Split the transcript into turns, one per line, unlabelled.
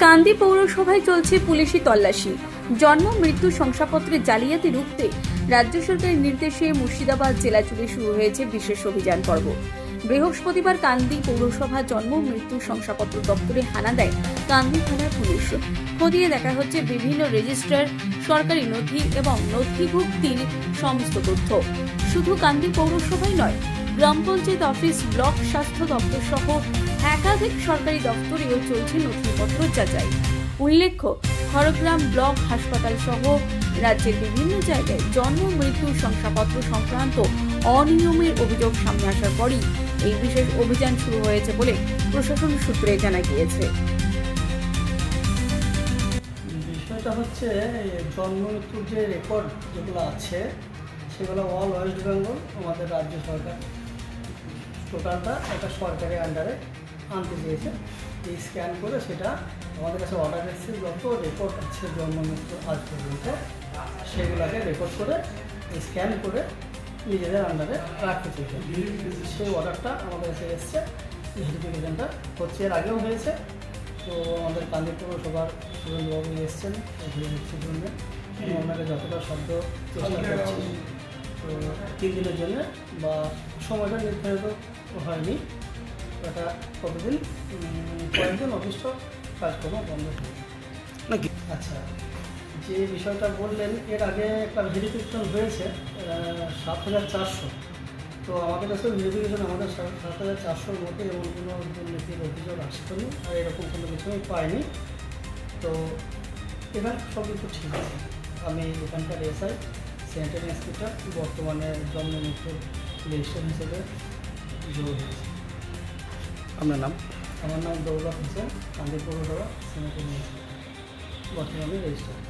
কান্দি পৌরসভায় চলছে পুলিশি তল্লাশি। জন্ম মৃত্যু শংসাপত্রে জালিয়াতি রুখতে রাজ্য সরকারের নির্দেশে মুর্শিদাবাদ জেলা জুড়ে শুরু হয়েছে বিশেষ অভিযান পর্ব। বৃহস্পতিবার কান্দি পৌরসভা জন্ম মৃত্যু শংসাপত্র দপ্তরে হানা দেয় কান্দি থানার পুলিশ। খতিয়ে দেখা হচ্ছে বিভিন্ন রেজিস্টার, সরকারি নথি এবং নথিভুক্তির সমস্ত তথ্য। শুধু কান্দি পৌরসভায় নয়, গ্রাম পঞ্চায়েত অফিস, ব্লক স্বাস্থ্য দপ্তর সহ একাধিক সরকারি দপ্তরেও চলছে নথিপত্র যাচাই। উল্লেখ্য, খড়গ্রাম ব্লক হাসপাতাল সহ রাজ্যের বিভিন্ন জায়গায় জন্ম মৃত্যু শংসাপত্র সংক্রান্ত অনিয়মের অভিযোগ সামনে আসার পরই এই বিশেষ অভিযান শুরু হয়েছে বলে প্রশাসন সূত্রে জানা গিয়েছে।
বিষয়টা হচ্ছে জন্ম মৃত্যুর যে রেকর্ড যেগুলো আছে সেগুলো অল ওয়েস্ট বেঙ্গল আমাদের রাজ্য সরকার টোটালটা একটা সরকারি আন্ডারে আনতে চেয়েছে। এই স্ক্যান করে সেটা আমাদের কাছে অর্ডার এসেছে, যত রেকর্ড আছে জন্ম মৃত্যু আজ পর্যন্ত সেগুলোকে রেকর্ড করে স্ক্যান করে নিজেদের আন্ডারে রাখতে চেয়েছে। সেই অর্ডারটা আমাদের কাছে এসছে, ভেরিফিকেশনটা হচ্ছে, এর আগেও হয়েছে। তো আমাদের কান্দি পৌরসভার সুরেন্দ্রবাবু এসছেন ভেরিফিকেশনের জন্য, ওনাকে যতটা সাধ্য চেষ্টা করছি। তো 3 দিনের জন্য বা সময়টা নির্ধারিত হয়নি, এটা কতদিন কয়েকদিন অফিসট কাজকর্ম বন্ধ হবে নাকি। আচ্ছা, যে বিষয়টা বললেন, এর আগে একটা ভেরিফিকেশন হয়েছে 7,400। তো আমাদের কাছে ভেরিফিকেশন আমাদের 7,400-র মধ্যে এমন কোনো দুর্নীতির অভিযোগ আসেনি, আর এরকম কোনো কিছু আমি পাইনি। তো এখানে সব কিছু ঠিক আছে। আমি এখানকার এসআই সেন্ট্রাল ইন্সপেক্টর, বর্তমানে জন্ম মৃত্যুর রেজিস্ট্রার হিসেবে যোগ হয়েছে।
আপনার নাম?
আমার নাম দৌলত হোসেন, কান্দি পৌরসভা সেন্ট্রাল ইন্সপেক্টর, বর্তমানে রেজিস্ট্রার।